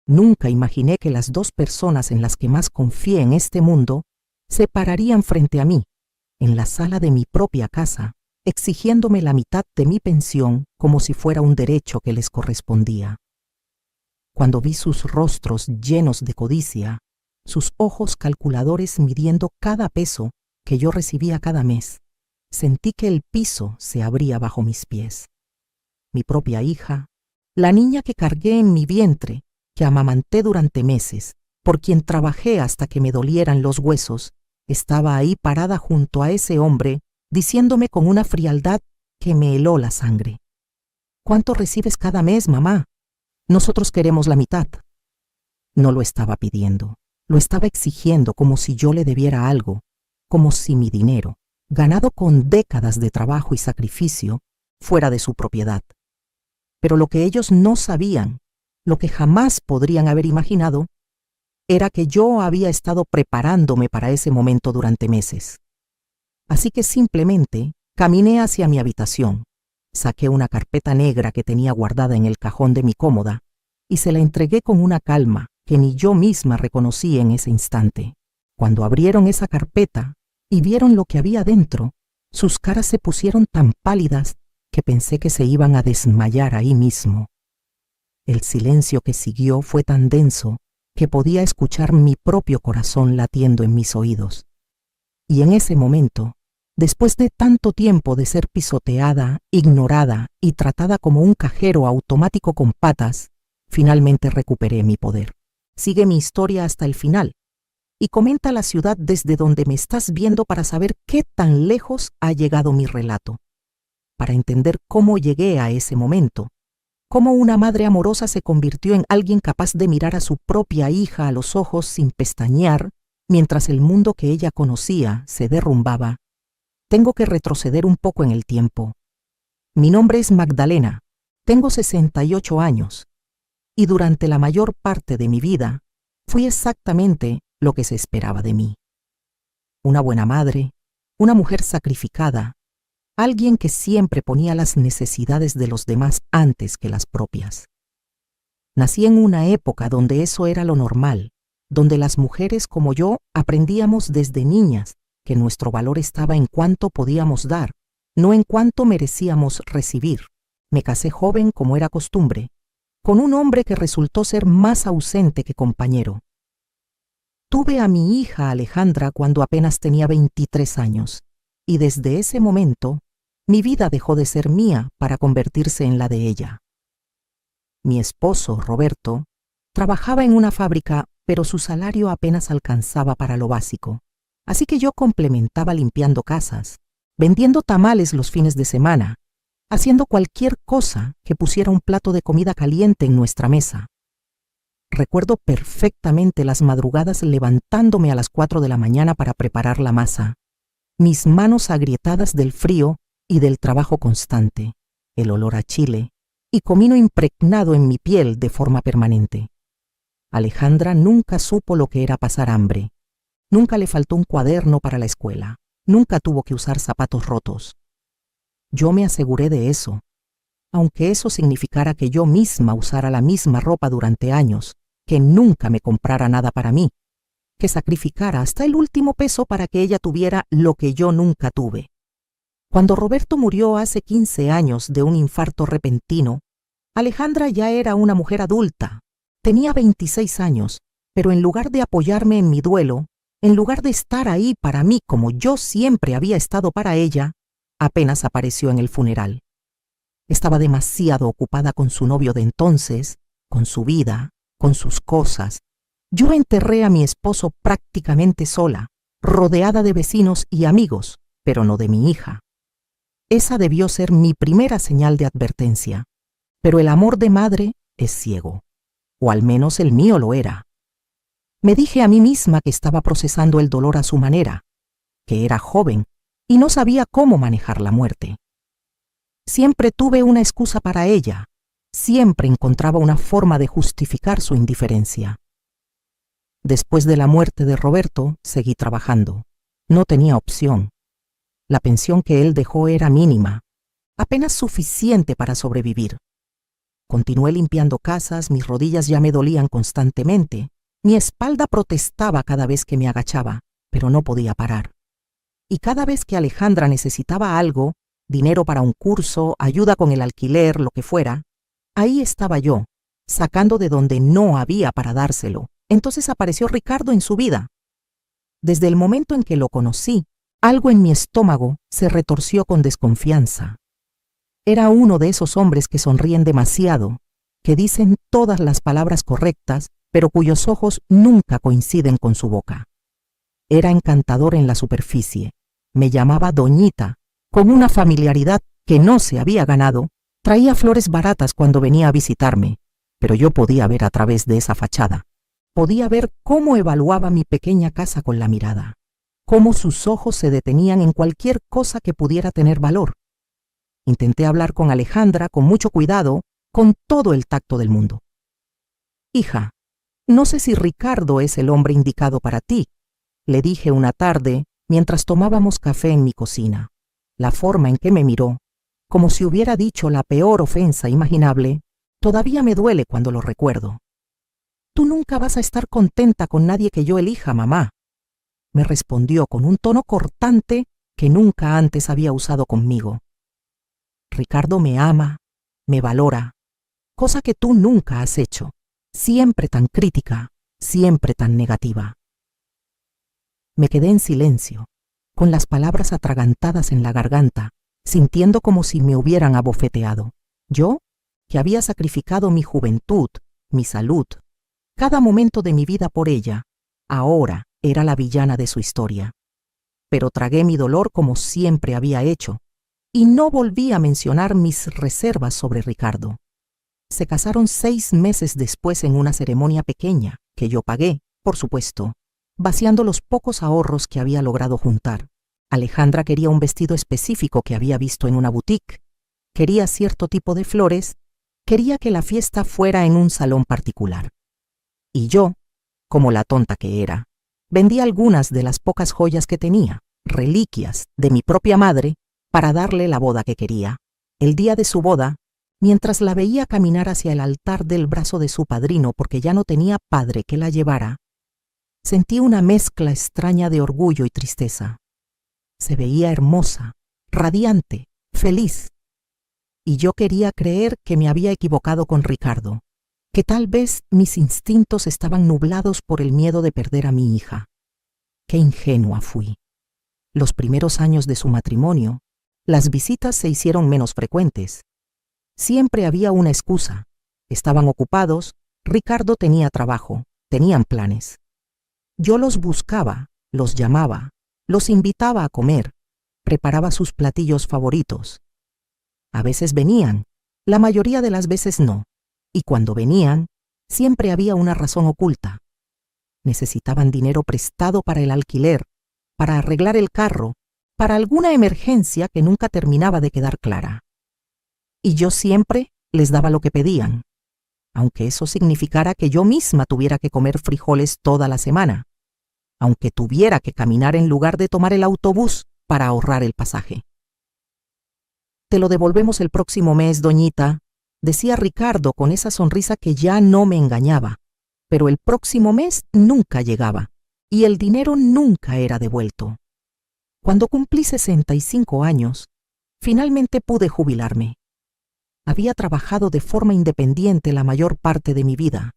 Nunca imaginé que las dos personas en las que más confié en este mundo se pararían frente a mí, en la sala de mi propia casa, exigiéndome la mitad de mi pensión como si fuera un derecho que les correspondía. Cuando vi sus rostros llenos de codicia, sus ojos calculadores midiendo cada peso que yo recibía cada mes, sentí que el piso se abría bajo mis pies. Mi propia hija, la niña que cargué en mi vientre, que amamanté durante meses, por quien trabajé hasta que me dolieran los huesos, estaba ahí parada junto a ese hombre, diciéndome con una frialdad que me heló la sangre: «¿Cuánto recibes cada mes, mamá? Nosotros queremos la mitad». No lo estaba pidiendo, lo estaba exigiendo como si yo le debiera algo, como si mi dinero, ganado con décadas de trabajo y sacrificio, fuera de su propiedad. Pero lo que ellos no sabían, lo que jamás podrían haber imaginado, era que yo había estado preparándome para ese momento durante meses. Así que simplemente caminé hacia mi habitación, saqué una carpeta negra que tenía guardada en el cajón de mi cómoda y se la entregué con una calma que ni yo misma reconocí en ese instante. Cuando abrieron esa carpeta y vieron lo que había dentro, sus caras se pusieron tan pálidas que pensé que se iban a desmayar ahí mismo. El silencio que siguió fue tan denso que podía escuchar mi propio corazón latiendo en mis oídos. Y en ese momento, después de tanto tiempo de ser pisoteada, ignorada y tratada como un cajero automático con patas, finalmente recuperé mi poder. Sigue mi historia hasta el final y comenta la ciudad desde donde me estás viendo para saber qué tan lejos ha llegado mi relato, para entender cómo llegué a ese momento, cómo una madre amorosa se convirtió en alguien capaz de mirar a su propia hija a los ojos sin pestañear, mientras el mundo que ella conocía se derrumbaba. Tengo que retroceder un poco en el tiempo. Mi nombre es Magdalena, tengo 68 años, y durante la mayor parte de mi vida fui exactamente lo que se esperaba de mí. Una buena madre, una mujer sacrificada, alguien que siempre ponía las necesidades de los demás antes que las propias. Nací en una época donde eso era lo normal, donde las mujeres como yo aprendíamos desde niñas que nuestro valor estaba en cuánto podíamos dar, no en cuánto merecíamos recibir. Me casé joven como era costumbre, con un hombre que resultó ser más ausente que compañero. Tuve a mi hija Alejandra cuando apenas tenía 23 años, y desde ese momento mi vida dejó de ser mía para convertirse en la de ella. Mi esposo, Roberto, trabajaba en una fábrica, pero su salario apenas alcanzaba para lo básico, así que yo complementaba limpiando casas, vendiendo tamales los fines de semana, haciendo cualquier cosa que pusiera un plato de comida caliente en nuestra mesa. Recuerdo perfectamente las madrugadas levantándome a las 4 de la mañana para preparar la masa, mis manos agrietadas del frío y del trabajo constante, el olor a chile y comino impregnado en mi piel de forma permanente. Alejandra nunca supo lo que era pasar hambre, nunca le faltó un cuaderno para la escuela, nunca tuvo que usar zapatos rotos. Yo me aseguré de eso, aunque eso significara que yo misma usara la misma ropa durante años, que nunca me comprara nada para mí, que sacrificara hasta el último peso para que ella tuviera lo que yo nunca tuve. Cuando Roberto murió hace 15 años de un infarto repentino, Alejandra ya era una mujer adulta. Tenía 26 años, pero en lugar de apoyarme en mi duelo, en lugar de estar ahí para mí como yo siempre había estado para ella, apenas apareció en el funeral. Estaba demasiado ocupada con su novio de entonces, con su vida, con sus cosas. Yo enterré a mi esposo prácticamente sola, rodeada de vecinos y amigos, pero no de mi hija. Esa debió ser mi primera señal de advertencia, pero el amor de madre es ciego, o al menos el mío lo era. Me dije a mí misma que estaba procesando el dolor a su manera, que era joven y no sabía cómo manejar la muerte. Siempre tuve una excusa para ella, siempre encontraba una forma de justificar su indiferencia. Después de la muerte de Roberto, seguí trabajando. No tenía opción. La pensión que él dejó era mínima, apenas suficiente para sobrevivir. Continué limpiando casas, mis rodillas ya me dolían constantemente. Mi espalda protestaba cada vez que me agachaba, pero no podía parar. Y cada vez que Alejandra necesitaba algo, dinero para un curso, ayuda con el alquiler, lo que fuera, ahí estaba yo, sacando de donde no había para dárselo. Entonces apareció Ricardo en su vida. Desde el momento en que lo conocí, algo en mi estómago se retorció con desconfianza. Era uno de esos hombres que sonríen demasiado, que dicen todas las palabras correctas, pero cuyos ojos nunca coinciden con su boca. Era encantador en la superficie. Me llamaba Doñita, con una familiaridad que no se había ganado. Traía flores baratas cuando venía a visitarme, pero yo podía ver a través de esa fachada. Podía ver cómo evaluaba mi pequeña casa con la mirada, cómo sus ojos se detenían en cualquier cosa que pudiera tener valor. Intenté hablar con Alejandra con mucho cuidado, con todo el tacto del mundo. «Hija, no sé si Ricardo es el hombre indicado para ti», le dije una tarde mientras tomábamos café en mi cocina. La forma en que me miró, como si hubiera dicho la peor ofensa imaginable, todavía me duele cuando lo recuerdo. «Tú nunca vas a estar contenta con nadie que yo elija, mamá», me respondió con un tono cortante que nunca antes había usado conmigo. «Ricardo me ama, me valora, cosa que tú nunca has hecho, siempre tan crítica, siempre tan negativa». Me quedé en silencio, con las palabras atragantadas en la garganta, sintiendo como si me hubieran abofeteado. Yo, que había sacrificado mi juventud, mi salud, cada momento de mi vida por ella, ahora era la villana de su historia. Pero tragué mi dolor como siempre había hecho, y no volví a mencionar mis reservas sobre Ricardo. Se casaron 6 meses después en una ceremonia pequeña, que yo pagué, por supuesto, vaciando los pocos ahorros que había logrado juntar. Alejandra quería un vestido específico que había visto en una boutique, quería cierto tipo de flores, quería que la fiesta fuera en un salón particular. Y yo, como la tonta que era, vendí algunas de las pocas joyas que tenía, reliquias de mi propia madre, para darle la boda que quería. El día de su boda, mientras la veía caminar hacia el altar del brazo de su padrino porque ya no tenía padre que la llevara, sentí una mezcla extraña de orgullo y tristeza. Se veía hermosa, radiante, feliz. Y yo quería creer que me había equivocado con Ricardo, que tal vez mis instintos estaban nublados por el miedo de perder a mi hija. Qué ingenua fui. Los primeros años de su matrimonio, las visitas se hicieron menos frecuentes. Siempre había una excusa. Estaban ocupados, Ricardo tenía trabajo, tenían planes. Yo los buscaba, los llamaba, los invitaba a comer, preparaba sus platillos favoritos. A veces venían, la mayoría de las veces no, y cuando venían, siempre había una razón oculta. Necesitaban dinero prestado para el alquiler, para arreglar el carro, para alguna emergencia que nunca terminaba de quedar clara. Y yo siempre les daba lo que pedían, aunque eso significara que yo misma tuviera que comer frijoles toda la semana, aunque tuviera que caminar en lugar de tomar el autobús para ahorrar el pasaje. «Te lo devolvemos el próximo mes, doñita», decía Ricardo con esa sonrisa que ya no me engañaba, pero el próximo mes nunca llegaba, y el dinero nunca era devuelto. Cuando cumplí 65 años, finalmente pude jubilarme. Había trabajado de forma independiente la mayor parte de mi vida,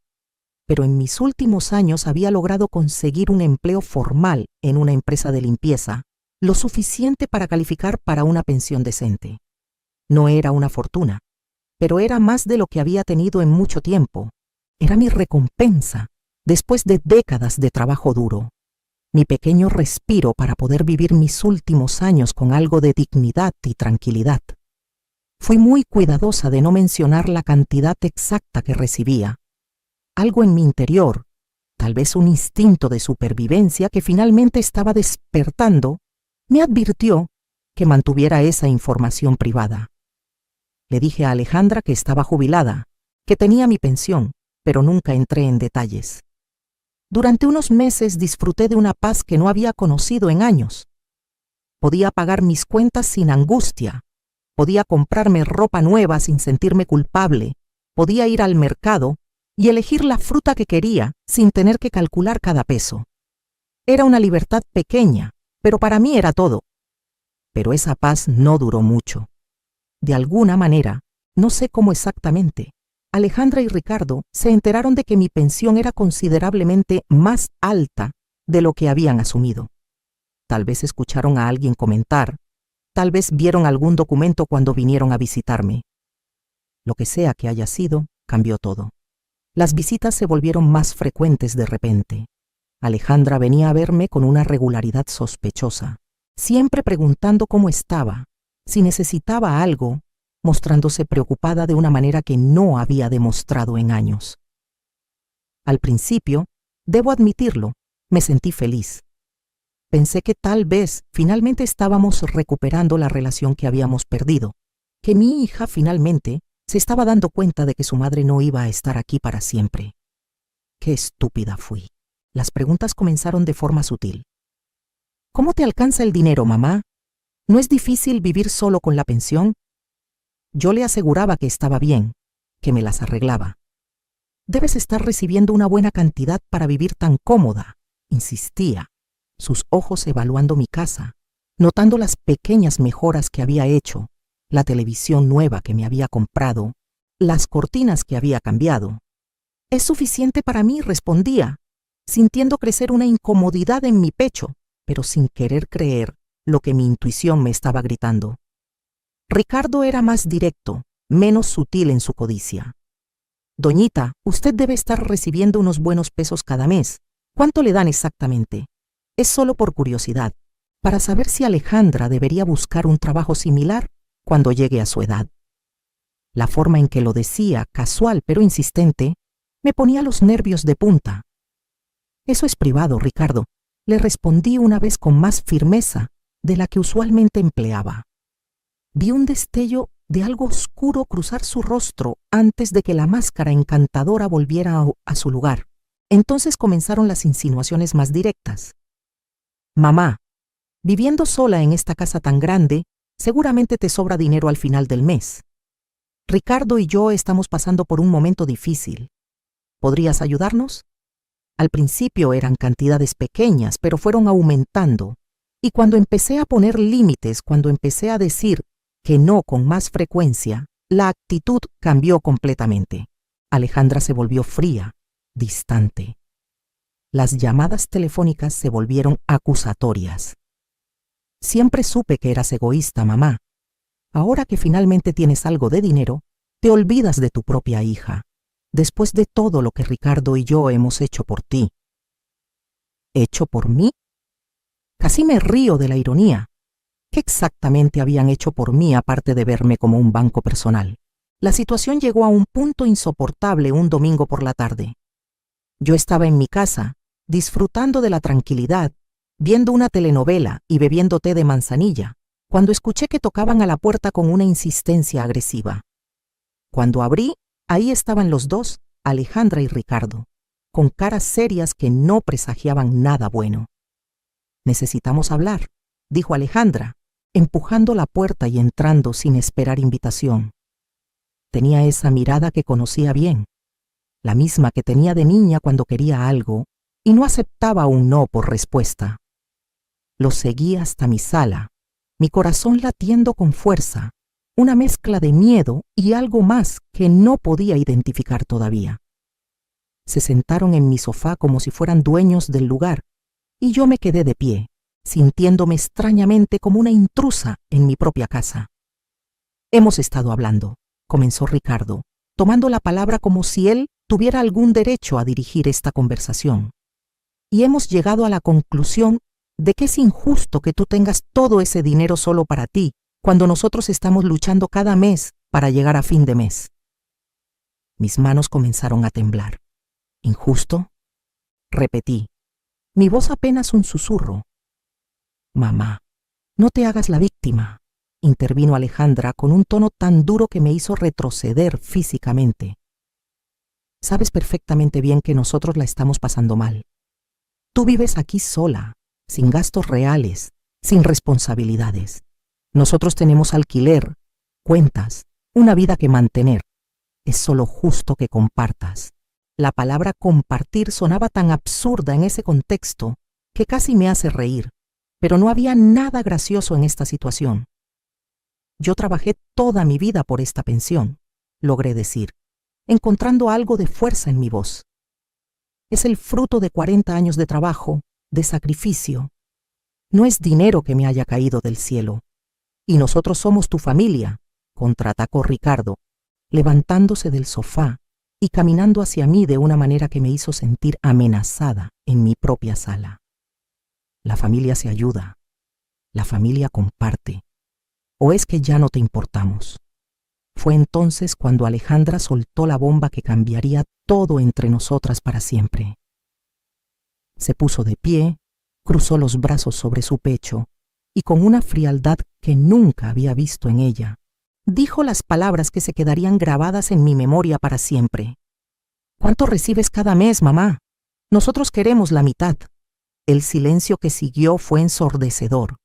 pero en mis últimos años había logrado conseguir un empleo formal en una empresa de limpieza, lo suficiente para calificar para una pensión decente. No era una fortuna, pero era más de lo que había tenido en mucho tiempo. Era mi recompensa después de décadas de trabajo duro. Mi pequeño respiro para poder vivir mis últimos años con algo de dignidad y tranquilidad. Fui muy cuidadosa de no mencionar la cantidad exacta que recibía. Algo en mi interior, tal vez un instinto de supervivencia que finalmente estaba despertando, me advirtió que mantuviera esa información privada. Le dije a Alejandra que estaba jubilada, que tenía mi pensión, pero nunca entré en detalles. Durante unos meses disfruté de una paz que no había conocido en años. Podía pagar mis cuentas sin angustia, podía comprarme ropa nueva sin sentirme culpable, podía ir al mercado y elegir la fruta que quería sin tener que calcular cada peso. Era una libertad pequeña, pero para mí era todo. Pero esa paz no duró mucho. De alguna manera, no sé cómo exactamente, Alejandra y Ricardo se enteraron de que mi pensión era considerablemente más alta de lo que habían asumido. Tal vez escucharon a alguien comentar, tal vez vieron algún documento cuando vinieron a visitarme. Lo que sea que haya sido, cambió todo. Las visitas se volvieron más frecuentes de repente. Alejandra venía a verme con una regularidad sospechosa, siempre preguntando cómo estaba, si necesitaba algo, mostrándose preocupada de una manera que no había demostrado en años. Al principio, debo admitirlo, me sentí feliz. Pensé que tal vez finalmente estábamos recuperando la relación que habíamos perdido, que mi hija finalmente se estaba dando cuenta de que su madre no iba a estar aquí para siempre. Qué estúpida fui. Las preguntas comenzaron de forma sutil. ¿Cómo te alcanza el dinero, mamá? ¿No es difícil vivir solo con la pensión? Yo le aseguraba que estaba bien, que me las arreglaba. Debes estar recibiendo una buena cantidad para vivir tan cómoda, insistía, sus ojos evaluando mi casa, notando las pequeñas mejoras que había hecho, la televisión nueva que me había comprado, las cortinas que había cambiado. Es suficiente para mí, respondía, sintiendo crecer una incomodidad en mi pecho, pero sin querer creer lo que mi intuición me estaba gritando. Ricardo era más directo, menos sutil en su codicia. Doñita, usted debe estar recibiendo unos buenos pesos cada mes. ¿Cuánto le dan exactamente? Es solo por curiosidad, para saber si Alejandra debería buscar un trabajo similar cuando llegue a su edad. La forma en que lo decía, casual pero insistente, me ponía los nervios de punta. Eso es privado, Ricardo, le respondí una vez con más firmeza de la que usualmente empleaba. Vi un destello de algo oscuro cruzar su rostro antes de que la máscara encantadora volviera a su lugar. Entonces comenzaron las insinuaciones más directas. Mamá, viviendo sola en esta casa tan grande, seguramente te sobra dinero al final del mes. Ricardo y yo estamos pasando por un momento difícil. ¿Podrías ayudarnos? Al principio eran cantidades pequeñas, pero fueron aumentando. Y cuando empecé a poner límites, cuando empecé a decir que no con más frecuencia, la actitud cambió completamente. Alejandra se volvió fría, distante. Las llamadas telefónicas se volvieron acusatorias. Siempre supe que eras egoísta, mamá. Ahora que finalmente tienes algo de dinero, te olvidas de tu propia hija, después de todo lo que Ricardo y yo hemos hecho por ti. ¿Hecho por mí? Casi me río de la ironía. ¿Qué exactamente habían hecho por mí aparte de verme como un banco personal? La situación llegó a un punto insoportable un domingo por la tarde. Yo estaba en mi casa, disfrutando de la tranquilidad, viendo una telenovela y bebiendo té de manzanilla, cuando escuché que tocaban a la puerta con una insistencia agresiva. Cuando abrí, ahí estaban los dos, Alejandra y Ricardo, con caras serias que no presagiaban nada bueno. Necesitamos hablar, dijo Alejandra, empujando la puerta y entrando sin esperar invitación. Tenía esa mirada que conocía bien, la misma que tenía de niña cuando quería algo y no aceptaba un no por respuesta. Lo seguí hasta mi sala, mi corazón latiendo con fuerza, una mezcla de miedo y algo más que no podía identificar todavía. Se sentaron en mi sofá como si fueran dueños del lugar, y yo me quedé de pie, sintiéndome extrañamente como una intrusa en mi propia casa. Hemos estado hablando, comenzó Ricardo, tomando la palabra como si él tuviera algún derecho a dirigir esta conversación. Y hemos llegado a la conclusión de que es injusto que tú tengas todo ese dinero solo para ti, cuando nosotros estamos luchando cada mes para llegar a fin de mes. Mis manos comenzaron a temblar. ¿Injusto? Repetí, mi voz apenas un susurro. Mamá, no te hagas la víctima, intervino Alejandra con un tono tan duro que me hizo retroceder físicamente. Sabes perfectamente bien que nosotros la estamos pasando mal. Tú vives aquí sola, sin gastos reales, sin responsabilidades. Nosotros tenemos alquiler, cuentas, una vida que mantener. es solo justo que compartas. La palabra compartir sonaba tan absurda en ese contexto que casi me hace reír, pero no había nada gracioso en esta situación. Yo trabajé toda mi vida por esta pensión, logré decir, encontrando algo de fuerza en mi voz. Es el fruto de 40 años de trabajo, de sacrificio. No es dinero que me haya caído del cielo. Y nosotros somos tu familia, contraatacó Ricardo, levantándose del sofá y caminando hacia mí de una manera que me hizo sentir amenazada en mi propia sala. La familia se ayuda, la familia comparte. ¿O es que ya no te importamos? Fue entonces cuando Alejandra soltó la bomba que cambiaría todo entre nosotras para siempre. Se puso de pie, cruzó los brazos sobre su pecho y con una frialdad que nunca había visto en ella, dijo las palabras que se quedarían grabadas en mi memoria para siempre. ¿Cuánto recibes cada mes, mamá? Nosotros queremos la mitad. El silencio que siguió fue ensordecedor.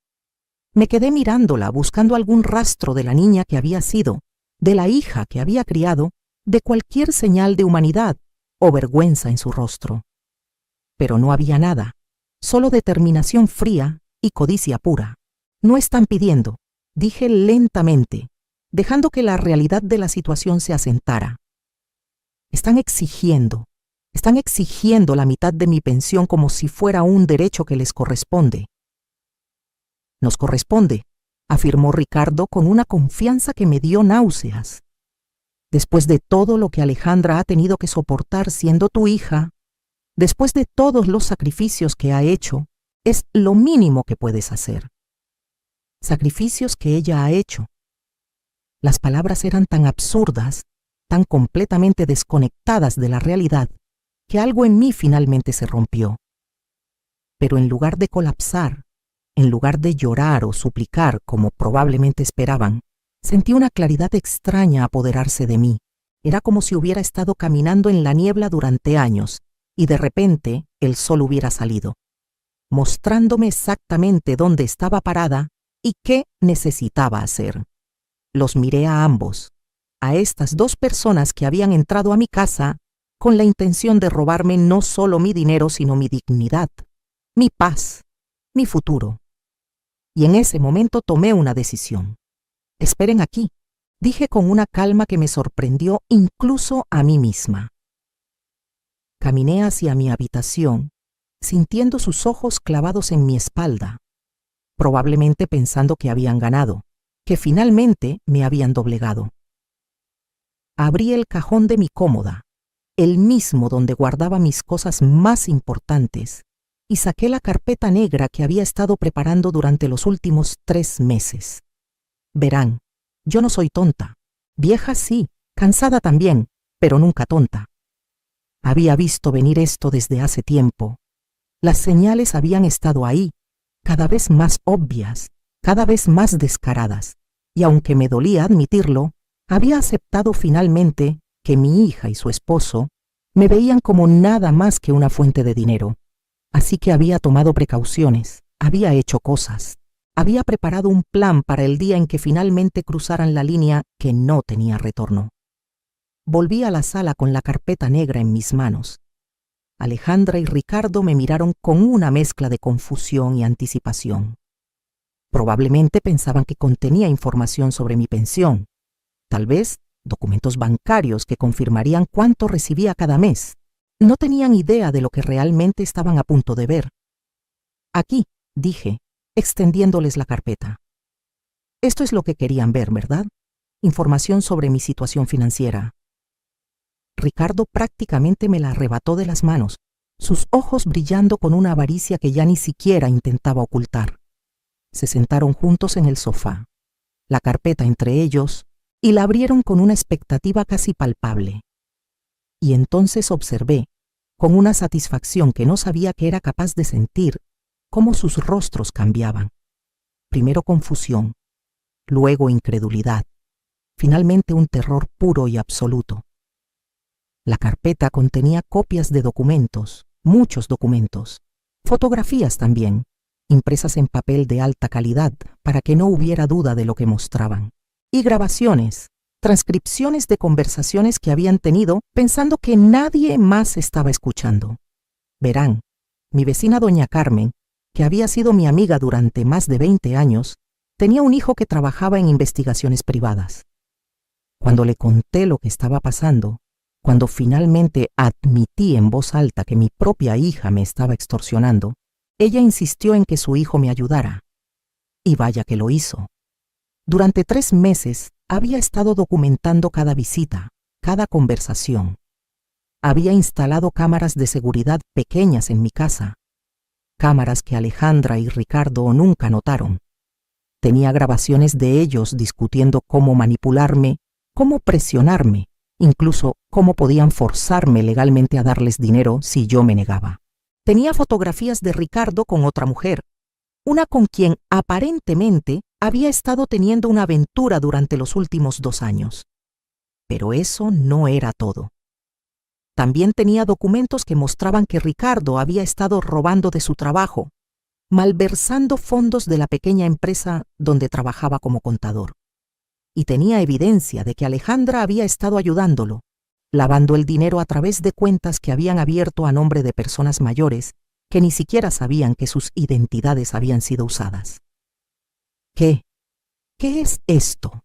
Me quedé mirándola, buscando algún rastro de la niña que había sido, de la hija que había criado, de cualquier señal de humanidad o vergüenza en su rostro. Pero no había nada, solo determinación fría y codicia pura. No están pidiendo, dije lentamente, dejando que la realidad de la situación se asentara. Están exigiendo la mitad de mi pensión como si fuera un derecho que les corresponde. Nos corresponde, afirmó Ricardo con una confianza que me dio náuseas. Después de todo lo que Alejandra ha tenido que soportar siendo tu hija, después de todos los sacrificios que ha hecho, es lo mínimo que puedes hacer. Sacrificios que ella ha hecho. Las palabras eran tan absurdas, tan completamente desconectadas de la realidad, que algo en mí finalmente se rompió. Pero en lugar de colapsar, en lugar de llorar o suplicar como probablemente esperaban, sentí una claridad extraña apoderarse de mí. Era como si hubiera estado caminando en la niebla durante años y de repente el sol hubiera salido, mostrándome exactamente dónde estaba parada y qué necesitaba hacer. Los miré a ambos, a estas dos personas que habían entrado a mi casa con la intención de robarme no solo mi dinero, sino mi dignidad, mi paz, mi futuro. Y en ese momento tomé una decisión. Esperen aquí, dije con una calma que me sorprendió incluso a mí misma. Caminé hacia mi habitación, sintiendo sus ojos clavados en mi espalda, probablemente pensando que habían ganado, que finalmente me habían doblegado. Abrí el cajón de mi cómoda, el mismo donde guardaba mis cosas más importantes, y saqué la carpeta negra que había estado preparando durante los últimos 3 meses. Verán, yo no soy tonta. Vieja sí, cansada también, pero nunca tonta. Había visto venir esto desde hace tiempo. Las señales habían estado ahí, cada vez más obvias, cada vez más descaradas, y aunque me dolía admitirlo, había aceptado finalmente que mi hija y su esposo me veían como nada más que una fuente de dinero. Así que había tomado precauciones, había hecho cosas, había preparado un plan para el día en que finalmente cruzaran la línea que no tenía retorno. Volví a la sala con la carpeta negra en mis manos. Alejandra y Ricardo me miraron con una mezcla de confusión y anticipación. Probablemente pensaban que contenía información sobre mi pensión, tal vez documentos bancarios que confirmarían cuánto recibía cada mes. No tenían idea de lo que realmente estaban a punto de ver. Aquí, dije, extendiéndoles la carpeta. Esto es lo que querían ver, ¿verdad? Información sobre mi situación financiera. Ricardo prácticamente me la arrebató de las manos, sus ojos brillando con una avaricia que ya ni siquiera intentaba ocultar. Se sentaron juntos en el sofá, la carpeta entre ellos, y la abrieron con una expectativa casi palpable. Y entonces observé, con una satisfacción que no sabía que era capaz de sentir, cómo sus rostros cambiaban. Primero confusión, luego incredulidad, finalmente un terror puro y absoluto. La carpeta contenía copias de documentos, muchos documentos, fotografías también, impresas en papel de alta calidad para que no hubiera duda de lo que mostraban, y grabaciones, transcripciones de conversaciones que habían tenido pensando que nadie más estaba escuchando. Verán, mi vecina doña Carmen, que había sido mi amiga durante más de 20 años, tenía un hijo que trabajaba en investigaciones privadas. Cuando le conté lo que estaba pasando, cuando finalmente admití en voz alta que mi propia hija me estaba extorsionando, ella insistió en que su hijo me ayudara. Y vaya que lo hizo. Durante 3 meses había estado documentando cada visita, cada conversación. Había instalado cámaras de seguridad pequeñas en mi casa, cámaras que Alejandra y Ricardo nunca notaron. Tenía grabaciones de ellos discutiendo cómo manipularme, cómo presionarme, incluso cómo podían forzarme legalmente a darles dinero si yo me negaba. Tenía fotografías de Ricardo con otra mujer, una con quien aparentemente había estado teniendo una aventura durante los últimos 2 años. Pero eso no era todo. También tenía documentos que mostraban que Ricardo había estado robando de su trabajo, malversando fondos de la pequeña empresa donde trabajaba como contador. Y tenía evidencia de que Alejandra había estado ayudándolo, lavando el dinero a través de cuentas que habían abierto a nombre de personas mayores que ni siquiera sabían que sus identidades habían sido usadas. ¿Qué? ¿Qué es esto?,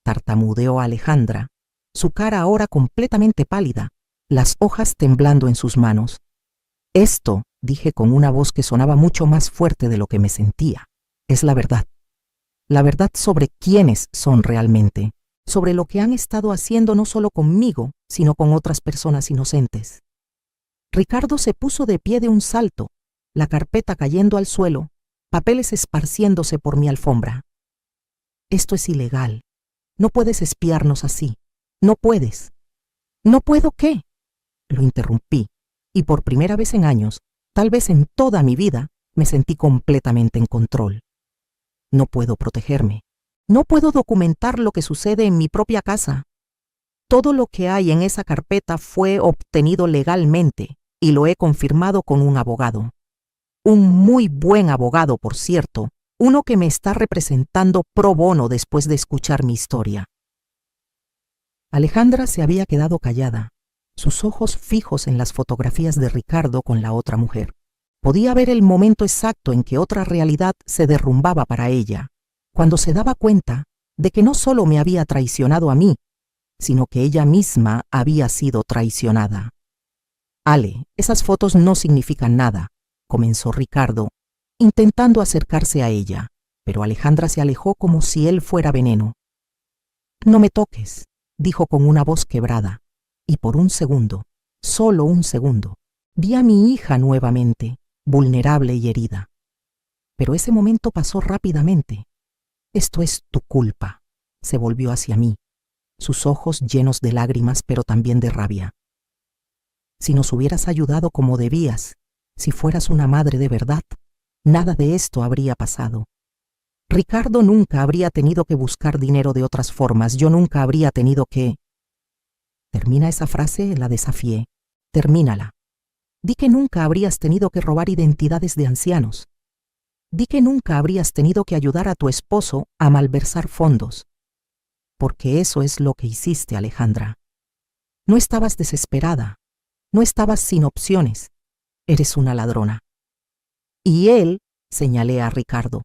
tartamudeó Alejandra, su cara ahora completamente pálida, las hojas temblando en sus manos. Esto, dije con una voz que sonaba mucho más fuerte de lo que me sentía, es la verdad. La verdad sobre quiénes son realmente, sobre lo que han estado haciendo no solo conmigo, sino con otras personas inocentes. Ricardo se puso de pie de un salto, la carpeta cayendo al suelo, papeles esparciéndose por mi alfombra. Esto es ilegal. No puedes espiarnos así. No puedes. ¿No puedo qué? Lo interrumpí, y por primera vez en años, tal vez en toda mi vida, me sentí completamente en control. No puedo protegerme. No puedo documentar lo que sucede en mi propia casa. Todo lo que hay en esa carpeta fue obtenido legalmente y lo he confirmado con un abogado. Un muy buen abogado, por cierto, uno que me está representando pro bono después de escuchar mi historia. Alejandra se había quedado callada, sus ojos fijos en las fotografías de Ricardo con la otra mujer. Podía ver el momento exacto en que otra realidad se derrumbaba para ella, cuando se daba cuenta de que no solo me había traicionado a mí, sino que ella misma había sido traicionada. Ale, esas fotos no significan nada, comenzó Ricardo, intentando acercarse a ella, pero Alejandra se alejó como si él fuera veneno. No me toques, dijo con una voz quebrada, y por un segundo, solo un segundo, vi a mi hija nuevamente, vulnerable y herida. Pero ese momento pasó rápidamente. Esto es tu culpa, se volvió hacia mí, sus ojos llenos de lágrimas pero también de rabia. Si nos hubieras ayudado como debías, si fueras una madre de verdad, nada de esto habría pasado. Ricardo nunca habría tenido que buscar dinero de otras formas, yo nunca habría tenido que... Termina esa frase, la desafié. Termínala. Di que nunca habrías tenido que robar identidades de ancianos. Di que nunca habrías tenido que ayudar a tu esposo a malversar fondos. Porque eso es lo que hiciste, Alejandra. No estabas desesperada. No estabas sin opciones. Eres una ladrona. Y él, señalé a Ricardo,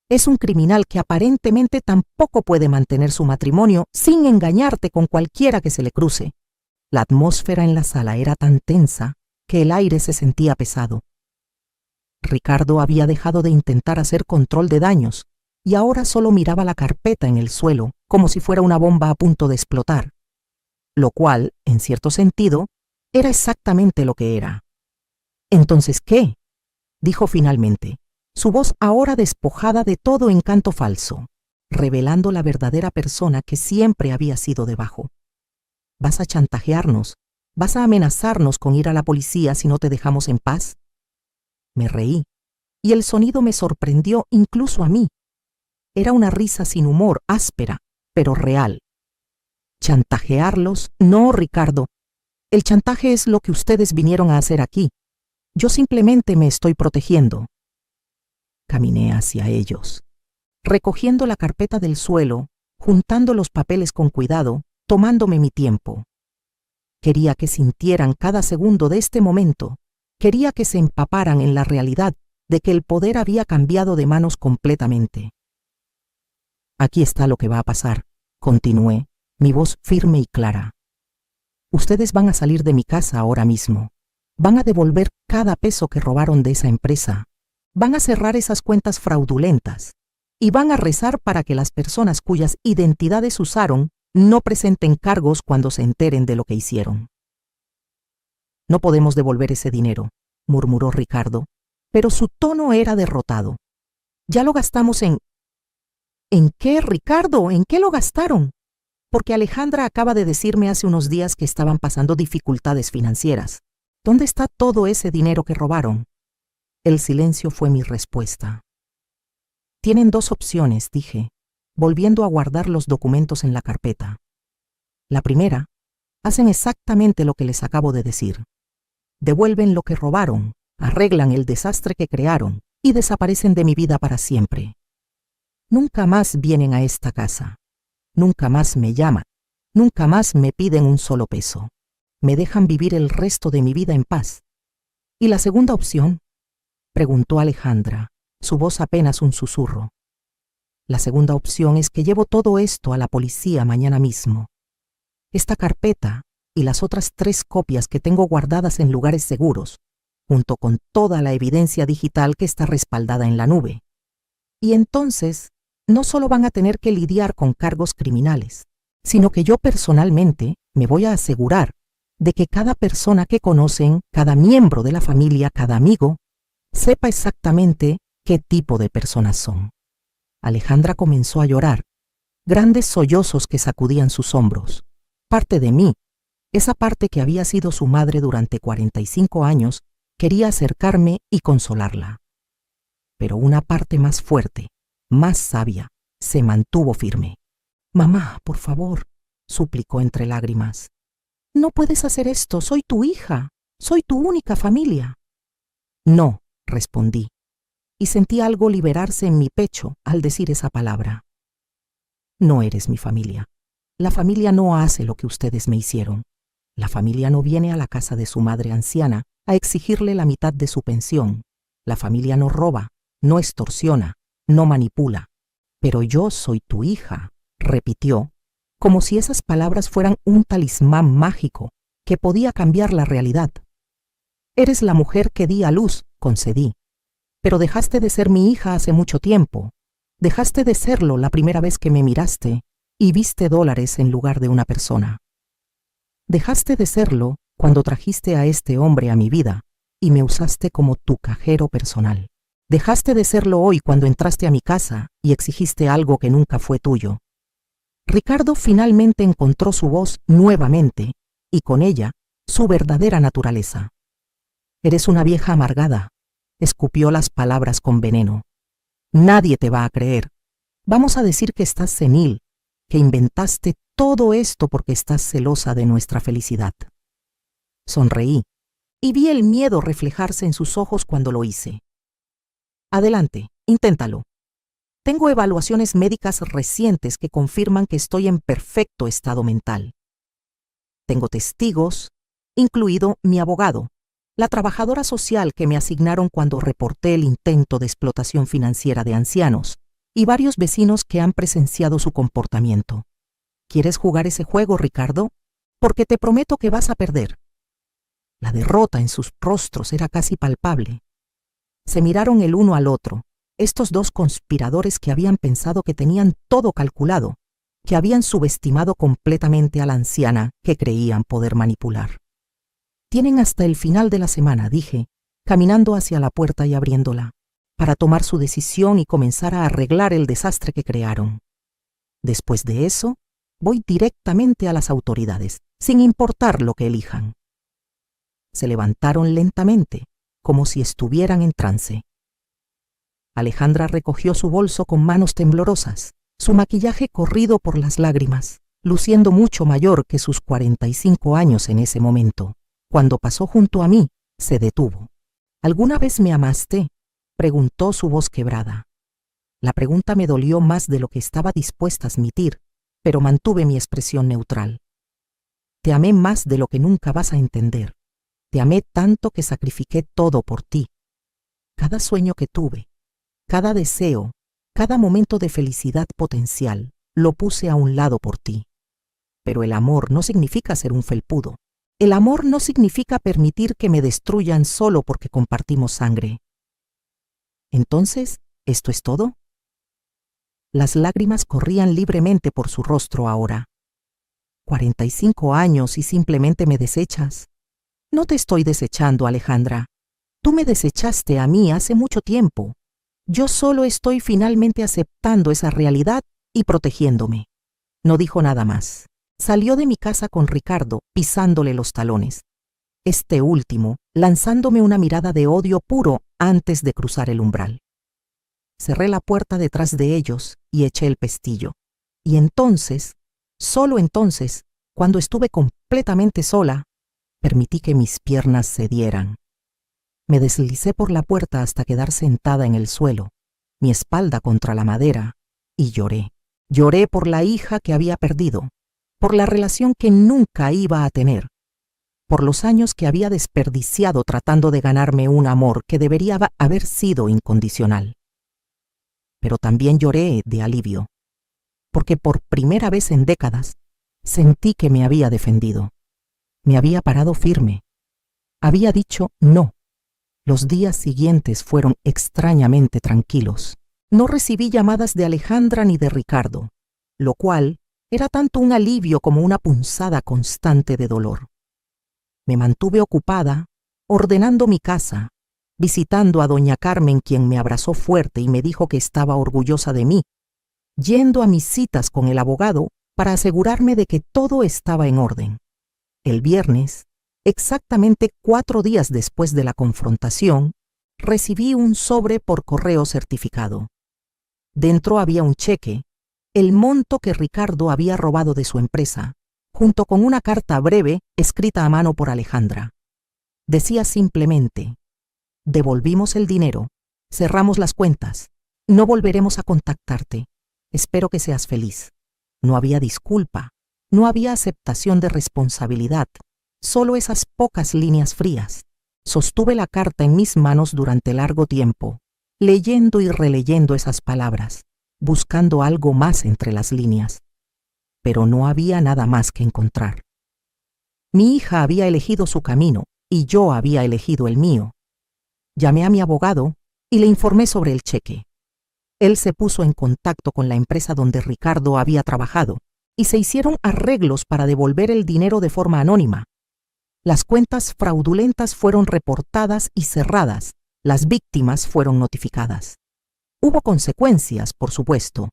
es un criminal que aparentemente tampoco puede mantener su matrimonio sin engañarte con cualquiera que se le cruce. La atmósfera en la sala era tan tensa que el aire se sentía pesado. Ricardo había dejado de intentar hacer control de daños y ahora solo miraba la carpeta en el suelo como si fuera una bomba a punto de explotar, lo cual, en cierto sentido, era exactamente lo que era. «¿Entonces qué?», dijo finalmente, su voz ahora despojada de todo encanto falso, revelando la verdadera persona que siempre había sido debajo. «¿Vas a chantajearnos? ¿Vas a amenazarnos con ir a la policía si no te dejamos en paz?». Me reí, y el sonido me sorprendió incluso a mí. Era una risa sin humor, áspera, pero real. «¿Chantajearlos? No, Ricardo. El chantaje es lo que ustedes vinieron a hacer aquí. Yo simplemente me estoy protegiendo». Caminé hacia ellos. Recogiendo la carpeta del suelo, juntando los papeles con cuidado, tomándome mi tiempo. Quería que sintieran cada segundo de este momento. Quería que se empaparan en la realidad de que el poder había cambiado de manos completamente. Aquí está lo que va a pasar, continué, mi voz firme y clara. Ustedes van a salir de mi casa ahora mismo. Van a devolver cada peso que robaron de esa empresa. Van a cerrar esas cuentas fraudulentas. Y van a rezar para que las personas cuyas identidades usaron no presenten cargos cuando se enteren de lo que hicieron. No podemos devolver ese dinero, murmuró Ricardo, pero su tono era derrotado. Ya lo gastamos en... ¿En qué, Ricardo? ¿En qué lo gastaron? Porque Alejandra acaba de decirme hace unos días que estaban pasando dificultades financieras. ¿Dónde está todo ese dinero que robaron? El silencio fue mi respuesta. Tienen dos opciones, dije, volviendo a guardar los documentos en la carpeta. La primera, hacen exactamente lo que les acabo de decir. Devuelven lo que robaron, arreglan el desastre que crearon y desaparecen de mi vida para siempre. Nunca más vienen a esta casa. Nunca más me llaman. Nunca más me piden un solo peso. Me dejan vivir el resto de mi vida en paz. ¿Y la segunda opción? Preguntó Alejandra, su voz apenas un susurro. La segunda opción es que llevo todo esto a la policía mañana mismo. Esta carpeta y las otras 3 copias que tengo guardadas en lugares seguros, junto con toda la evidencia digital que está respaldada en la nube. Y entonces, no solo van a tener que lidiar con cargos criminales, sino que yo personalmente me voy a asegurar de que cada persona que conocen, cada miembro de la familia, cada amigo, sepa exactamente qué tipo de personas son. Alejandra comenzó a llorar, grandes sollozos que sacudían sus hombros. Parte de mí, esa parte que había sido su madre durante 45 años, quería acercarme y consolarla. Pero una parte más fuerte, más sabia, se mantuvo firme. «Mamá, por favor», suplicó entre lágrimas. «No puedes hacer esto, soy tu hija, soy tu única familia». «No», respondí, y sentí algo liberarse en mi pecho al decir esa palabra. «No eres mi familia. La familia no hace lo que ustedes me hicieron. La familia no viene a la casa de su madre anciana a exigirle la mitad de su pensión. La familia no roba, no extorsiona, no manipula. Pero yo soy tu hija», repitió, como si esas palabras fueran un talismán mágico que podía cambiar la realidad. «Eres la mujer que di a luz», concedí. «Pero dejaste de ser mi hija hace mucho tiempo. Dejaste de serlo la primera vez que me miraste y viste dólares en lugar de una persona. Dejaste de serlo cuando trajiste a este hombre a mi vida y me usaste como tu cajero personal. Dejaste de serlo hoy cuando entraste a mi casa y exigiste algo que nunca fue tuyo». Ricardo finalmente encontró su voz nuevamente y con ella su verdadera naturaleza. «Eres una vieja amargada», escupió las palabras con veneno. «Nadie te va a creer. Vamos a decir que estás senil, que inventaste todo esto porque estás celosa de nuestra felicidad». Sonreí y vi el miedo reflejarse en sus ojos cuando lo hice. «Adelante, inténtalo. Tengo evaluaciones médicas recientes que confirman que estoy en perfecto estado mental. Tengo testigos, incluido mi abogado, la trabajadora social que me asignaron cuando reporté el intento de explotación financiera de ancianos, y varios vecinos que han presenciado su comportamiento. ¿Quieres jugar ese juego, Ricardo? Porque te prometo que vas a perder». La derrota en sus rostros era casi palpable. Se miraron el uno al otro, estos dos conspiradores que habían pensado que tenían todo calculado, que habían subestimado completamente a la anciana que creían poder manipular. «Tienen hasta el final de la semana», dije, caminando hacia la puerta y abriéndola, «para tomar su decisión y comenzar a arreglar el desastre que crearon. Después de eso, voy directamente a las autoridades, sin importar lo que elijan». Se levantaron lentamente, como si estuvieran en trance. Alejandra recogió su bolso con manos temblorosas, su maquillaje corrido por las lágrimas, luciendo mucho mayor que sus 45 años en ese momento. Cuando pasó junto a mí, se detuvo. «¿Alguna vez me amaste?», preguntó su voz quebrada. La pregunta me dolió más de lo que estaba dispuesta a admitir, pero mantuve mi expresión neutral. Te amé más de lo que nunca vas a entender. Te amé tanto que sacrifiqué todo por ti. Cada sueño que tuve, cada deseo, cada momento de felicidad potencial, lo puse a un lado por ti. Pero el amor no significa ser un felpudo. El amor no significa permitir que me destruyan solo porque compartimos sangre. Entonces, ¿esto es todo? Las lágrimas corrían libremente por su rostro ahora. 45 años y simplemente me desechas. No te estoy desechando, Alejandra. Tú me desechaste a mí hace mucho tiempo. Yo solo estoy finalmente aceptando esa realidad y protegiéndome. No dijo nada más. Salió de mi casa con Ricardo, pisándole los talones. Este último, lanzándome una mirada de odio puro antes de cruzar el umbral. Cerré la puerta detrás de ellos y eché el pestillo. Y entonces, solo entonces, cuando estuve completamente sola, permití que mis piernas cedieran. Me deslicé por la puerta hasta quedar sentada en el suelo, mi espalda contra la madera, y lloré. Lloré por la hija que había perdido, por la relación que nunca iba a tener, por los años que había desperdiciado tratando de ganarme un amor que debería haber sido incondicional. Pero también lloré de alivio, porque por primera vez en décadas sentí que me había defendido. Me había parado firme. Había dicho no. Los días siguientes fueron extrañamente tranquilos. No recibí llamadas de Alejandra ni de Ricardo, lo cual era tanto un alivio como una punzada constante de dolor. Me mantuve ocupada, ordenando mi casa, visitando a doña Carmen, quien me abrazó fuerte y me dijo que estaba orgullosa de mí, yendo a mis citas con el abogado para asegurarme de que todo estaba en orden. El viernes, exactamente 4 días después de la confrontación, recibí un sobre por correo certificado. Dentro había un cheque, el monto que Ricardo había robado de su empresa, junto con una carta breve escrita a mano por Alejandra. Decía simplemente: devolvimos el dinero, cerramos las cuentas, no volveremos a contactarte. Espero que seas feliz. No había disculpa, no había aceptación de responsabilidad, solo esas pocas líneas frías. Sostuve la carta en mis manos durante largo tiempo, leyendo y releyendo esas palabras, buscando algo más entre las líneas. Pero no había nada más que encontrar. Mi hija había elegido su camino y yo había elegido el mío. Llamé a mi abogado y le informé sobre el cheque. Él se puso en contacto con la empresa donde Ricardo había trabajado y se hicieron arreglos para devolver el dinero de forma anónima. Las cuentas fraudulentas fueron reportadas y cerradas. Las víctimas fueron notificadas. Hubo consecuencias, por supuesto.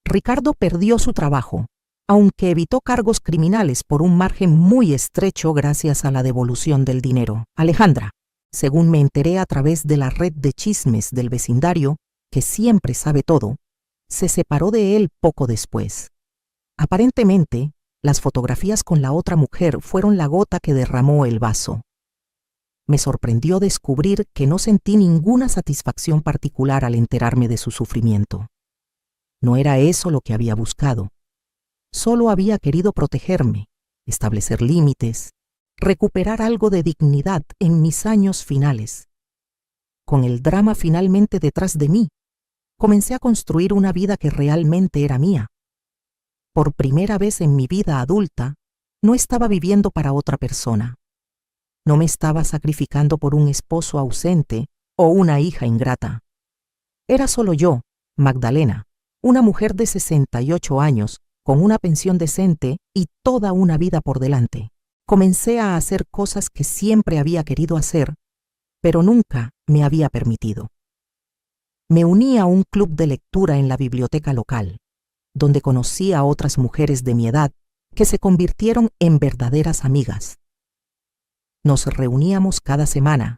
Ricardo perdió su trabajo, aunque evitó cargos criminales por un margen muy estrecho gracias a la devolución del dinero. Alejandra, según me enteré a través de la red de chismes del vecindario, que siempre sabe todo, se separó de él poco después. Aparentemente, las fotografías con la otra mujer fueron la gota que derramó el vaso. Me sorprendió descubrir que no sentí ninguna satisfacción particular al enterarme de su sufrimiento. No era eso lo que había buscado. Solo había querido protegerme, establecer límites, recuperar algo de dignidad en mis años finales. Con el drama finalmente detrás de mí, comencé a construir una vida que realmente era mía. Por primera vez en mi vida adulta, no estaba viviendo para otra persona. No me estaba sacrificando por un esposo ausente o una hija ingrata. Era solo yo, Magdalena, una mujer de 68 años, con una pensión decente y toda una vida por delante. Comencé a hacer cosas que siempre había querido hacer, pero nunca me había permitido. Me uní a un club de lectura en la biblioteca local, donde conocí a otras mujeres de mi edad que se convirtieron en verdaderas amigas. Nos reuníamos cada semana,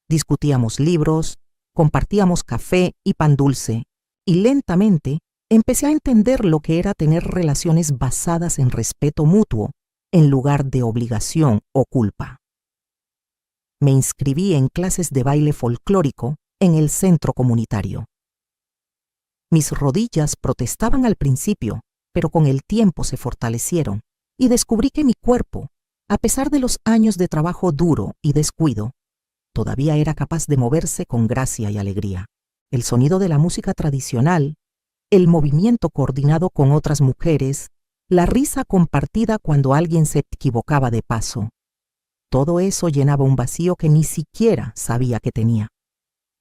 discutíamos libros, compartíamos café y pan dulce, y lentamente empecé a entender lo que era tener relaciones basadas en respeto mutuo, en lugar de obligación o culpa. Me inscribí en clases de baile folclórico en el centro comunitario. Mis rodillas protestaban al principio, pero con el tiempo se fortalecieron y descubrí que mi cuerpo, a pesar de los años de trabajo duro y descuido, todavía era capaz de moverse con gracia y alegría. El sonido de la música tradicional, el movimiento coordinado con otras mujeres, la risa compartida cuando alguien se equivocaba de paso. Todo eso llenaba un vacío que ni siquiera sabía que tenía.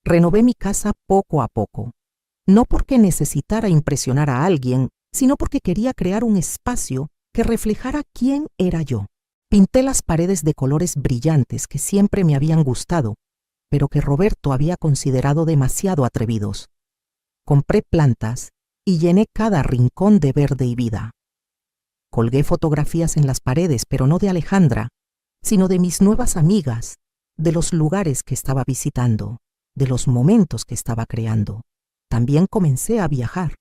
Renové mi casa poco a poco, no porque necesitara impresionar a alguien, sino porque quería crear un espacio que reflejara quién era yo. Pinté las paredes de colores brillantes que siempre me habían gustado, pero que Roberto había considerado demasiado atrevidos. Compré plantas y llené cada rincón de verde y vida. Colgué fotografías en las paredes, pero no de Alejandra, sino de mis nuevas amigas, de los lugares que estaba visitando, de los momentos que estaba creando. También comencé a viajar.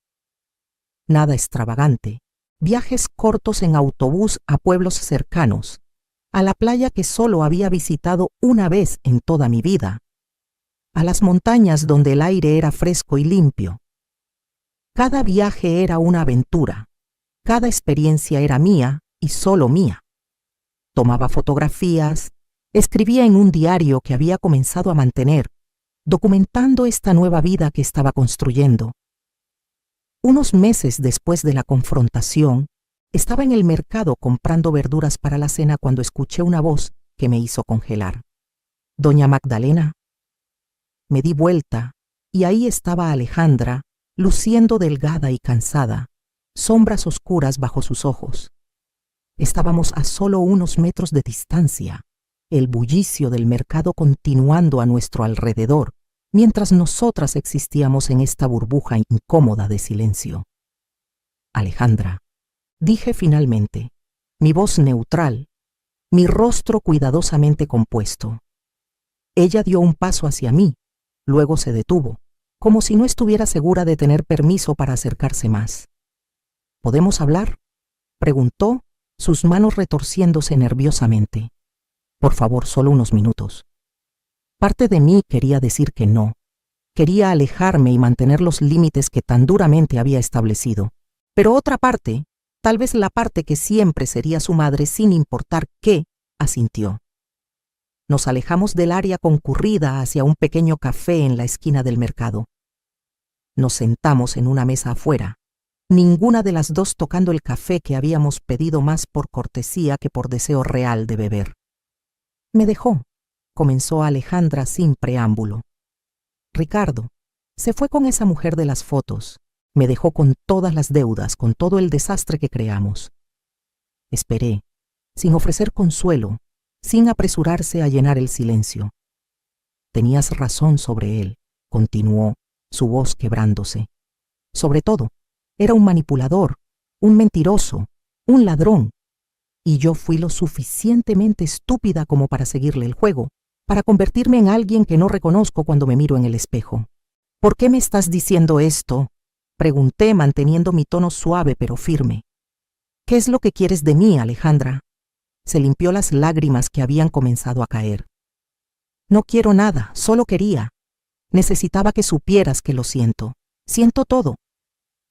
Nada extravagante, viajes cortos en autobús a pueblos cercanos, a la playa que solo había visitado una vez en toda mi vida, a las montañas donde el aire era fresco y limpio. Cada viaje era una aventura, cada experiencia era mía y solo mía. Tomaba fotografías, escribía en un diario que había comenzado a mantener, documentando esta nueva vida que estaba construyendo. Unos meses después de la confrontación, estaba en el mercado comprando verduras para la cena cuando escuché una voz que me hizo congelar. «Doña Magdalena». Me di vuelta y ahí estaba Alejandra, luciendo delgada y cansada, sombras oscuras bajo sus ojos. Estábamos a solo unos metros de distancia, el bullicio del mercado continuando a nuestro alrededor, mientras nosotras existíamos en esta burbuja incómoda de silencio. «Alejandra», dije finalmente, mi voz neutral, mi rostro cuidadosamente compuesto. Ella dio un paso hacia mí, luego se detuvo, como si no estuviera segura de tener permiso para acercarse más. «¿Podemos hablar?», preguntó, sus manos retorciéndose nerviosamente. «Por favor, solo unos minutos». Parte de mí quería decir que no. Quería alejarme y mantener los límites que tan duramente había establecido. Pero otra parte, tal vez la parte que siempre sería su madre sin importar qué, asintió. Nos alejamos del área concurrida hacia un pequeño café en la esquina del mercado. Nos sentamos en una mesa afuera, ninguna de las dos tocando el café que habíamos pedido más por cortesía que por deseo real de beber. «Me dejó», comenzó Alejandra sin preámbulo. «Ricardo se fue con esa mujer de las fotos. Me dejó con todas las deudas, con todo el desastre que creamos». Esperé, sin ofrecer consuelo, sin apresurarse a llenar el silencio. «Tenías razón sobre él», continuó, su voz quebrándose. «Sobre todo, era un manipulador, un mentiroso, un ladrón. Y yo fui lo suficientemente estúpida como para seguirle el juego, para convertirme en alguien que no reconozco cuando me miro en el espejo». «¿Por qué me estás diciendo esto?», pregunté manteniendo mi tono suave pero firme. «¿Qué es lo que quieres de mí, Alejandra?». Se limpió las lágrimas que habían comenzado a caer. «No quiero nada, solo quería. Necesitaba que supieras que lo siento. Siento todo.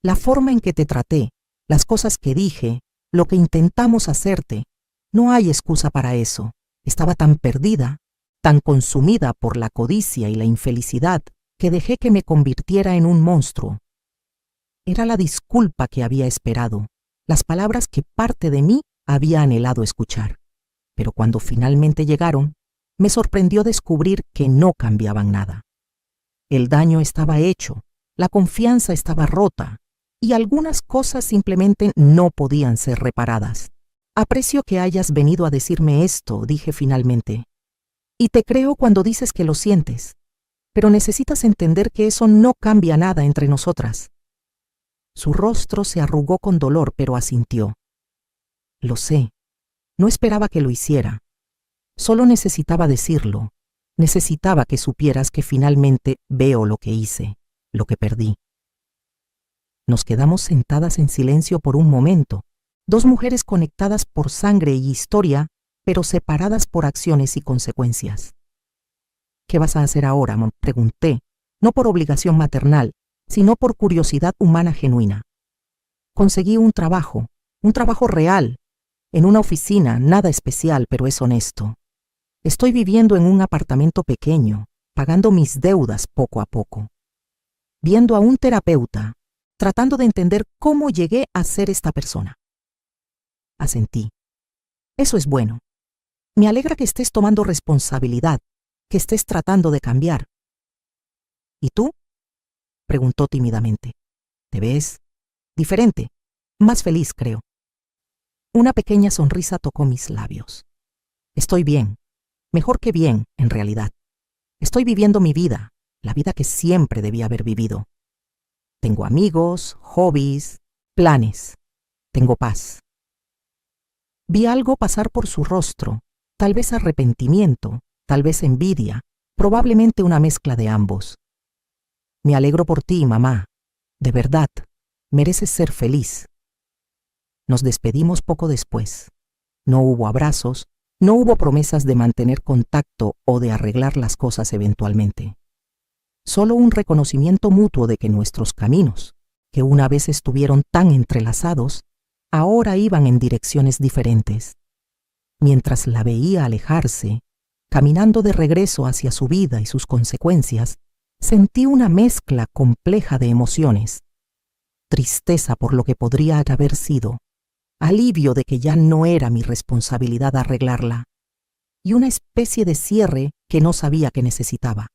La forma en que te traté, las cosas que dije, lo que intentamos hacerte. No hay excusa para eso. Estaba tan perdida, tan consumida por la codicia y la infelicidad, que dejé que me convirtiera en un monstruo. Era la disculpa que había esperado, las palabras que parte de mí había anhelado escuchar. Pero cuando finalmente llegaron, me sorprendió descubrir que no cambiaban nada. El daño estaba hecho, la confianza estaba rota, y algunas cosas simplemente no podían ser reparadas. «Aprecio que hayas venido a decirme esto», dije finalmente. «Y te creo cuando dices que lo sientes, pero necesitas entender que eso no cambia nada entre nosotras». Su rostro se arrugó con dolor, pero asintió. «Lo sé. No esperaba que lo hiciera. Solo necesitaba decirlo. Necesitaba que supieras que finalmente veo lo que hice, lo que perdí». Nos quedamos sentadas en silencio por un momento, dos mujeres conectadas por sangre y historia, pero separadas por acciones y consecuencias. «¿Qué vas a hacer ahora?», pregunté, no por obligación maternal, sino por curiosidad humana genuina. Conseguí un trabajo real, en una oficina, nada especial, pero es honesto. Estoy viviendo en un apartamento pequeño, pagando mis deudas poco a poco. Viendo a un terapeuta, tratando de entender cómo llegué a ser esta persona. Asentí. Eso es bueno. Me alegra que estés tomando responsabilidad, que estés tratando de cambiar. ¿Y tú? Preguntó tímidamente. ¿Te ves diferente? Más feliz, creo. Una pequeña sonrisa tocó mis labios. Estoy bien. Mejor que bien, en realidad. Estoy viviendo mi vida, la vida que siempre debía haber vivido. Tengo amigos, hobbies, planes. Tengo paz. Vi algo pasar por su rostro, tal vez arrepentimiento, tal vez envidia, probablemente una mezcla de ambos. Me alegro por ti, mamá. De verdad, mereces ser feliz. Nos despedimos poco después. No hubo abrazos, no hubo promesas de mantener contacto o de arreglar las cosas eventualmente. Solo un reconocimiento mutuo de que nuestros caminos, que una vez estuvieron tan entrelazados, ahora iban en direcciones diferentes. Mientras la veía alejarse, caminando de regreso hacia su vida y sus consecuencias, sentí una mezcla compleja de emociones. Tristeza por lo que podría haber sido, alivio de que ya no era mi responsabilidad arreglarla, y una especie de cierre que no sabía que necesitaba.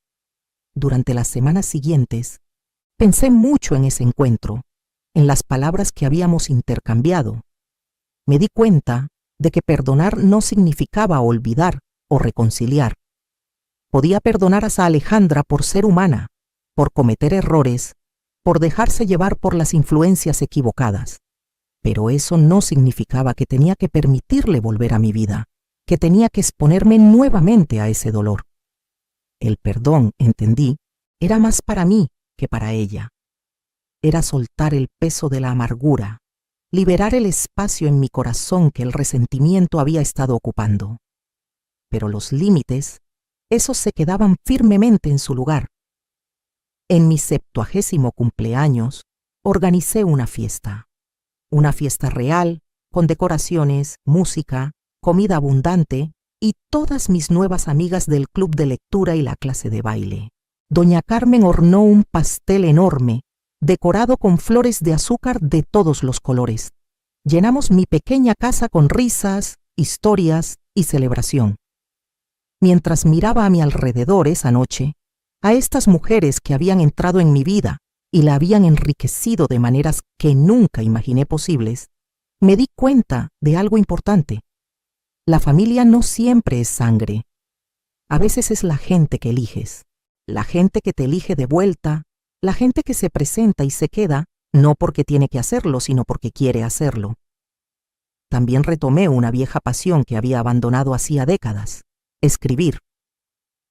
Durante las semanas siguientes, pensé mucho en ese encuentro, en las palabras que habíamos intercambiado. Me di cuenta de que perdonar no significaba olvidar o reconciliar. Podía perdonar a Alejandra por ser humana, por cometer errores, por dejarse llevar por las influencias equivocadas. Pero eso no significaba que tenía que permitirle volver a mi vida, que tenía que exponerme nuevamente a ese dolor. El perdón, entendí, era más para mí que para ella. Era soltar el peso de la amargura, liberar el espacio en mi corazón que el resentimiento había estado ocupando. Pero los límites, esos se quedaban firmemente en su lugar. En mi 70º cumpleaños, organicé una fiesta real, con decoraciones, música, comida abundante y todas mis nuevas amigas del club de lectura y la clase de baile. Doña Carmen hornó un pastel enorme, decorado con flores de azúcar de todos los colores. Llenamos mi pequeña casa con risas, historias y celebración. Mientras miraba a mi alrededor esa noche, a estas mujeres que habían entrado en mi vida y la habían enriquecido de maneras que nunca imaginé posibles, me di cuenta de algo importante. La familia no siempre es sangre. A veces es la gente que eliges, la gente que te elige de vuelta, la gente que se presenta y se queda, no porque tiene que hacerlo, sino porque quiere hacerlo. También retomé una vieja pasión que había abandonado hacía décadas: escribir.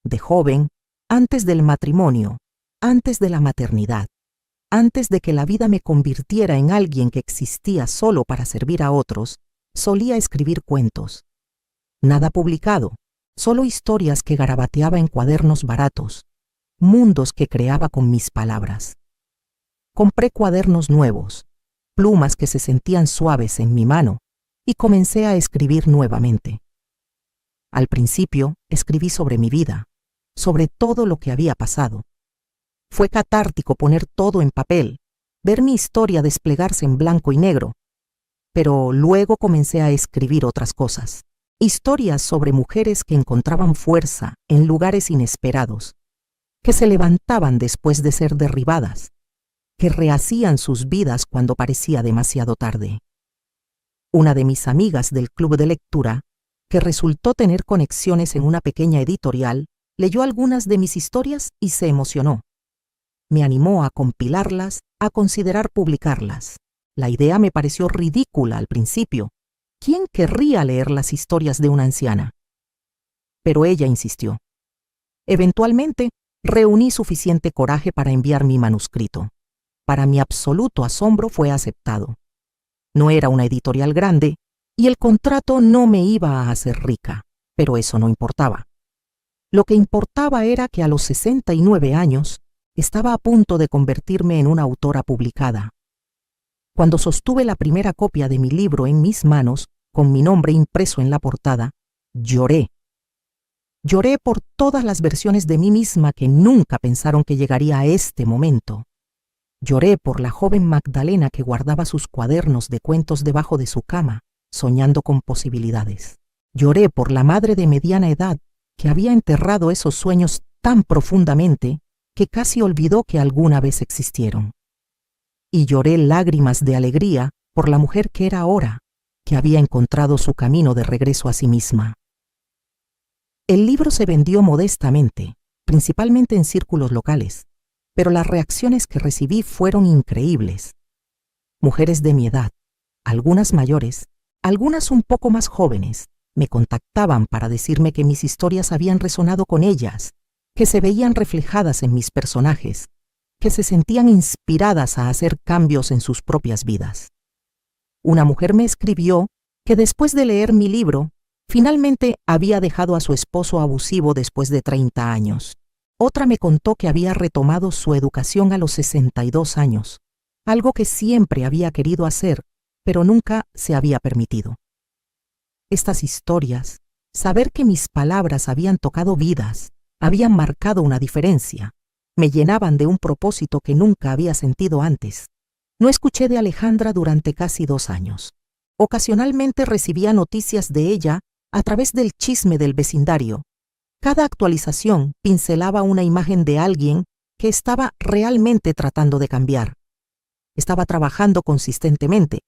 De joven, antes del matrimonio, antes de la maternidad, antes de que la vida me convirtiera en alguien que existía solo para servir a otros, solía escribir cuentos. Nada publicado, solo historias que garabateaba en cuadernos baratos, mundos que creaba con mis palabras. Compré cuadernos nuevos, plumas que se sentían suaves en mi mano, y comencé a escribir nuevamente. Al principio, escribí sobre mi vida, sobre todo lo que había pasado. Fue catártico poner todo en papel, ver mi historia desplegarse en blanco y negro. Pero luego comencé a escribir otras cosas. Historias sobre mujeres que encontraban fuerza en lugares inesperados, que se levantaban después de ser derribadas, que rehacían sus vidas cuando parecía demasiado tarde. Una de mis amigas del club de lectura, que resultó tener conexiones en una pequeña editorial, leyó algunas de mis historias y se emocionó. Me animó a compilarlas, a considerar publicarlas. La idea me pareció ridícula al principio. ¿Quién querría leer las historias de una anciana? Pero ella insistió. Eventualmente, reuní suficiente coraje para enviar mi manuscrito. Para mi absoluto asombro, fue aceptado. No era una editorial grande y el contrato no me iba a hacer rica, pero eso no importaba. Lo que importaba era que a los 69 años estaba a punto de convertirme en una autora publicada. Cuando sostuve la primera copia de mi libro en mis manos, con mi nombre impreso en la portada, lloré. Lloré por todas las versiones de mí misma que nunca pensaron que llegaría a este momento. Lloré por la joven Magdalena que guardaba sus cuadernos de cuentos debajo de su cama, soñando con posibilidades. Lloré por la madre de mediana edad que había enterrado esos sueños tan profundamente que casi olvidó que alguna vez existieron. Y lloré lágrimas de alegría por la mujer que era ahora, que había encontrado su camino de regreso a sí misma. El libro se vendió modestamente, principalmente en círculos locales, pero las reacciones que recibí fueron increíbles. Mujeres de mi edad, algunas mayores, algunas un poco más jóvenes, me contactaban para decirme que mis historias habían resonado con ellas, que se veían reflejadas en mis personajes, que se sentían inspiradas a hacer cambios en sus propias vidas. Una mujer me escribió que después de leer mi libro, finalmente había dejado a su esposo abusivo después de 30 años. Otra me contó que había retomado su educación a los 62 años, algo que siempre había querido hacer, pero nunca se había permitido. Estas historias, saber que mis palabras habían tocado vidas, habían marcado una diferencia, me llenaban de un propósito que nunca había sentido antes. No escuché de Alejandra durante casi 2 años. Ocasionalmente recibía noticias de ella a través del chisme del vecindario. Cada actualización pincelaba una imagen de alguien que estaba realmente tratando de cambiar. Estaba trabajando consistentemente,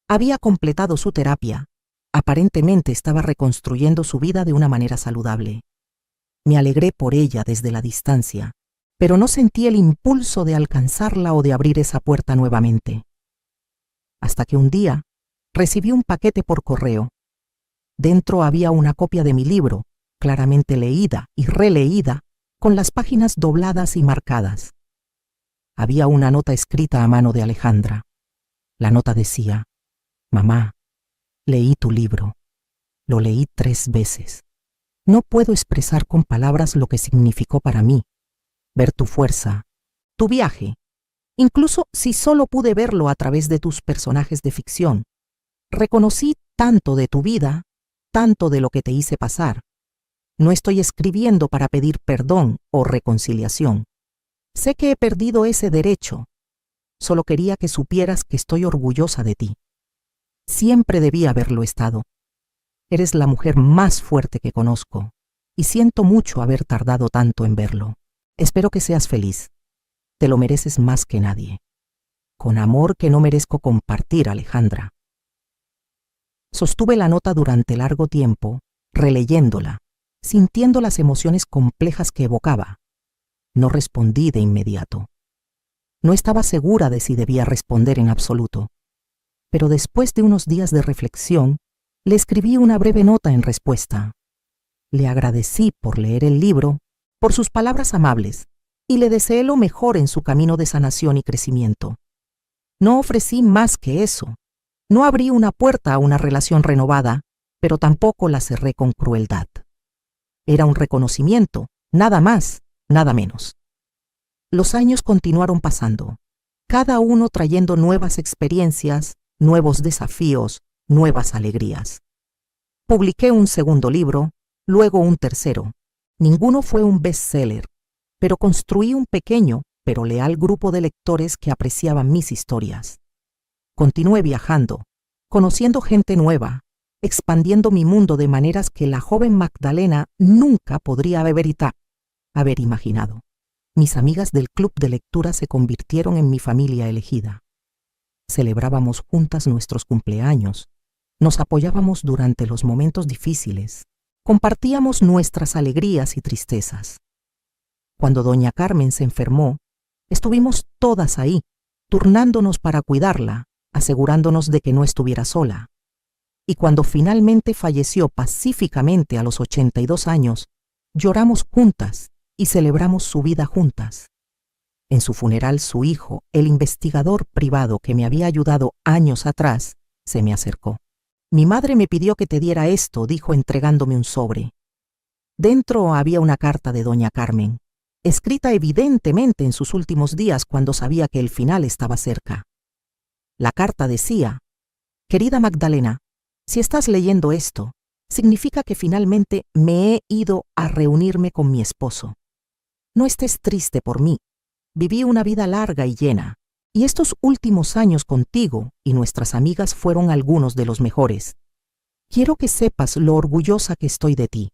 había completado su terapia, aparentemente estaba reconstruyendo su vida de una manera saludable. Me alegré por ella desde la distancia, pero no sentí el impulso de alcanzarla o de abrir esa puerta nuevamente. Hasta que un día recibí un paquete por correo. Dentro había una copia de mi libro, claramente leída y releída, con las páginas dobladas y marcadas. Había una nota escrita a mano de Alejandra. La nota decía: «Mamá, leí tu libro. Lo leí 3 veces. No puedo expresar con palabras lo que significó para mí. Ver tu fuerza, tu viaje, incluso si solo pude verlo a través de tus personajes de ficción. Reconocí tanto de tu vida, tanto de lo que te hice pasar. No estoy escribiendo para pedir perdón o reconciliación. Sé que he perdido ese derecho. Solo quería que supieras que estoy orgullosa de ti. Siempre debí haberlo estado. Eres la mujer más fuerte que conozco, y siento mucho haber tardado tanto en verlo. Espero que seas feliz. Te lo mereces más que nadie. Con amor que no merezco compartir, Alejandra». Sostuve la nota durante largo tiempo, releyéndola, sintiendo las emociones complejas que evocaba. No respondí de inmediato. No estaba segura de si debía responder en absoluto, pero después de unos días de reflexión, le escribí una breve nota en respuesta. Le agradecí por leer el libro, por sus palabras amables, y le deseé lo mejor en su camino de sanación y crecimiento. No ofrecí más que eso. No abrí una puerta a una relación renovada, pero tampoco la cerré con crueldad. Era un reconocimiento, nada más, nada menos. Los años continuaron pasando, cada uno trayendo nuevas experiencias, nuevos desafíos, nuevas alegrías. Publiqué un segundo libro, luego un tercero. Ninguno fue un bestseller, pero construí un pequeño pero leal grupo de lectores que apreciaban mis historias. Continué viajando, conociendo gente nueva, expandiendo mi mundo de maneras que la joven Magdalena nunca podría haber imaginado. Mis amigas del club de lectura se convirtieron en mi familia elegida. Celebrábamos juntas nuestros cumpleaños, nos apoyábamos durante los momentos difíciles, compartíamos nuestras alegrías y tristezas. Cuando doña Carmen se enfermó, estuvimos todas ahí, turnándonos para cuidarla, asegurándonos de que no estuviera sola. Y cuando finalmente falleció pacíficamente a los 82 años, lloramos juntas y celebramos su vida juntas. En su funeral, su hijo, el investigador privado que me había ayudado años atrás, se me acercó. «Mi madre me pidió que te diera esto», dijo entregándome un sobre. Dentro había una carta de doña Carmen, escrita evidentemente en sus últimos días cuando sabía que el final estaba cerca. La carta decía: «Querida Magdalena, si estás leyendo esto, significa que finalmente me he ido a reunirme con mi esposo. No estés triste por mí. Viví una vida larga y llena, y estos últimos años contigo y nuestras amigas fueron algunos de los mejores. Quiero que sepas lo orgullosa que estoy de ti.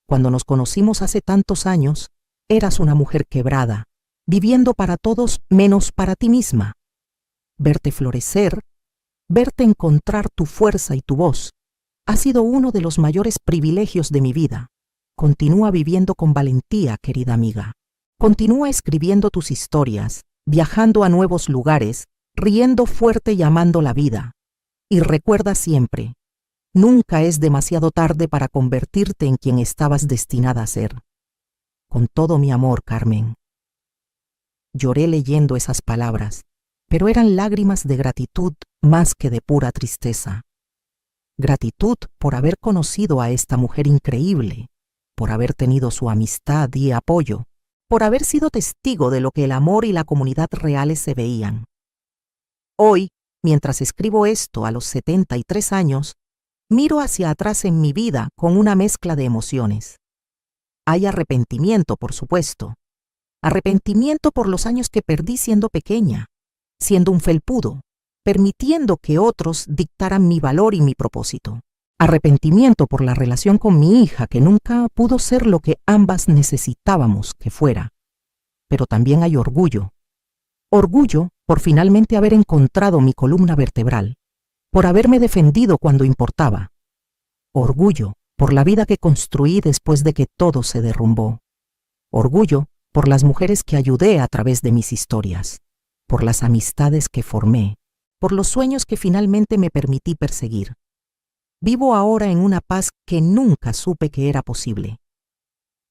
Cuando nos conocimos hace tantos años, eras una mujer quebrada, viviendo para todos menos para ti misma. Verte florecer, verte encontrar tu fuerza y tu voz, ha sido uno de los mayores privilegios de mi vida. Continúa viviendo con valentía, querida amiga. Continúa escribiendo tus historias, viajando a nuevos lugares, riendo fuerte y amando la vida. Y recuerda siempre, nunca es demasiado tarde para convertirte en quien estabas destinada a ser. Con todo mi amor, Carmen». Lloré leyendo esas palabras, pero eran lágrimas de gratitud más que de pura tristeza. Gratitud por haber conocido a esta mujer increíble, por haber tenido su amistad y apoyo, por haber sido testigo de lo que el amor y la comunidad reales se veían. Hoy, mientras escribo esto a los 73 años, miro hacia atrás en mi vida con una mezcla de emociones. Hay arrepentimiento, por supuesto. Arrepentimiento por los años que perdí siendo pequeña, siendo un felpudo, permitiendo que otros dictaran mi valor y mi propósito. Arrepentimiento por la relación con mi hija, que nunca pudo ser lo que ambas necesitábamos que fuera. Pero también hay orgullo. Orgullo por finalmente haber encontrado mi columna vertebral, por haberme defendido cuando importaba. Orgullo por la vida que construí después de que todo se derrumbó. Orgullo por las mujeres que ayudé a través de mis historias, por las amistades que formé, por los sueños que finalmente me permití perseguir. Vivo ahora en una paz que nunca supe que era posible.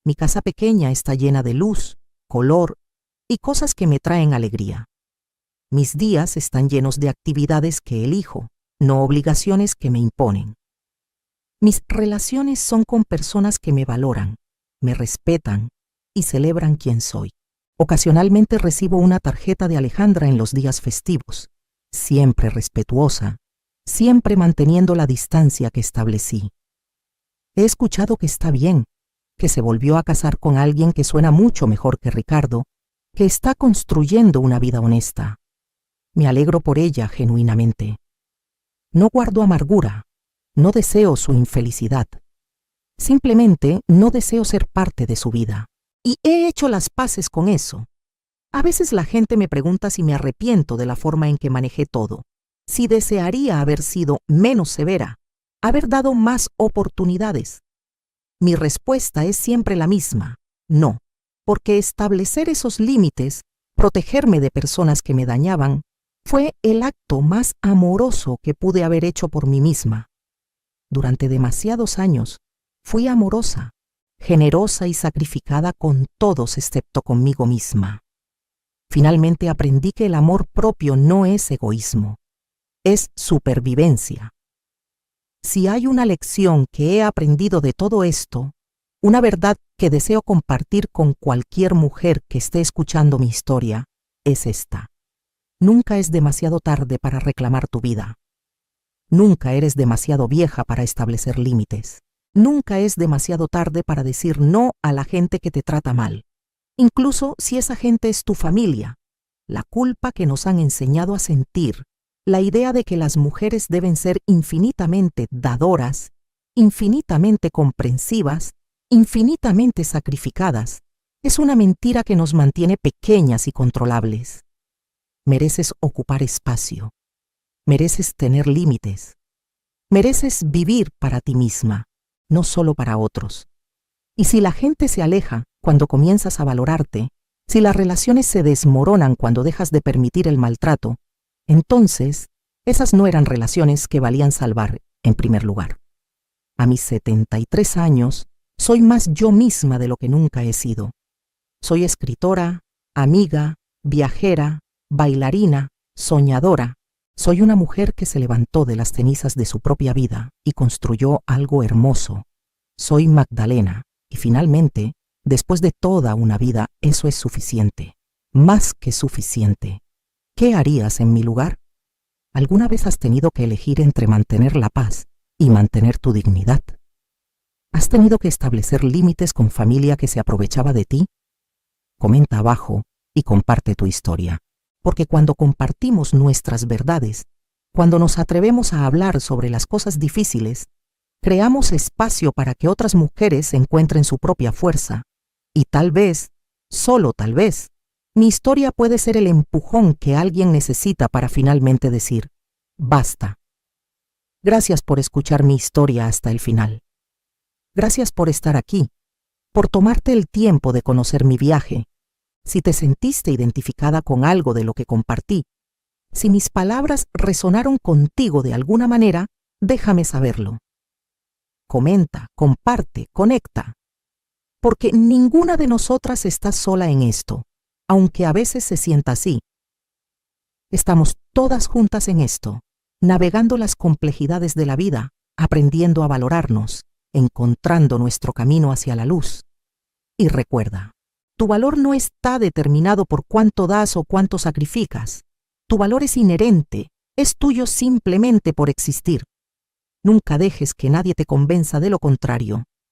Mi casa pequeña está llena de luz, color y cosas que me traen alegría. Mis días están llenos de actividades que elijo, no obligaciones que me imponen. Mis relaciones son con personas que me valoran, me respetan y celebran quién soy. Ocasionalmente recibo una tarjeta de Alejandra en los días festivos, siempre respetuosa, siempre manteniendo la distancia que establecí. He escuchado que está bien, que se volvió a casar con alguien que suena mucho mejor que Ricardo, que está construyendo una vida honesta. Me alegro por ella genuinamente. No guardo amargura, no deseo su infelicidad. Simplemente no deseo ser parte de su vida. Y he hecho las paces con eso. A veces la gente me pregunta si me arrepiento de la forma en que manejé todo, si desearía haber sido menos severa, haber dado más oportunidades. Mi respuesta es siempre la misma: no, porque establecer esos límites, protegerme de personas que me dañaban, fue el acto más amoroso que pude haber hecho por mí misma. Durante demasiados años fui amorosa, generosa y sacrificada con todos excepto conmigo misma. Finalmente aprendí que el amor propio no es egoísmo, es supervivencia. Si hay una lección que he aprendido de todo esto, una verdad que deseo compartir con cualquier mujer que esté escuchando mi historia, es esta: nunca es demasiado tarde para reclamar tu vida. Nunca eres demasiado vieja para establecer límites. Nunca es demasiado tarde para decir no a la gente que te trata mal, incluso si esa gente es tu familia. La culpa que nos han enseñado a sentir, la idea de que las mujeres deben ser infinitamente dadoras, infinitamente comprensivas, infinitamente sacrificadas, es una mentira que nos mantiene pequeñas y controlables. Mereces ocupar espacio, mereces tener límites, mereces vivir para ti misma, no solo para otros. Y si la gente se aleja cuando comienzas a valorarte, si las relaciones se desmoronan cuando dejas de permitir el maltrato, entonces esas no eran relaciones que valían salvar en primer lugar. A mis 73 años, soy más yo misma de lo que nunca he sido. Soy escritora, amiga, viajera, bailarina, soñadora. Soy una mujer que se levantó de las cenizas de su propia vida y construyó algo hermoso. Soy Magdalena, y finalmente, después de toda una vida, eso es suficiente, más que suficiente. ¿Qué harías en mi lugar? ¿Alguna vez has tenido que elegir entre mantener la paz y mantener tu dignidad? ¿Has tenido que establecer límites con familia que se aprovechaba de ti? Comenta abajo y comparte tu historia, porque cuando compartimos nuestras verdades, cuando nos atrevemos a hablar sobre las cosas difíciles, creamos espacio para que otras mujeres encuentren su propia fuerza. Y tal vez, solo tal vez, mi historia puede ser el empujón que alguien necesita para finalmente decir, basta. Gracias por escuchar mi historia hasta el final. Gracias por estar aquí, por tomarte el tiempo de conocer mi viaje. Si te sentiste identificada con algo de lo que compartí, si mis palabras resonaron contigo de alguna manera, déjame saberlo. Comenta, comparte, conecta. Porque ninguna de nosotras está sola en esto, aunque a veces se sienta así. Estamos todas juntas en esto, navegando las complejidades de la vida, aprendiendo a valorarnos, encontrando nuestro camino hacia la luz. Y recuerda, tu valor no está determinado por cuánto das o cuánto sacrificas. Tu valor es inherente, es tuyo simplemente por existir. Nunca dejes que nadie te convenza de lo contrario.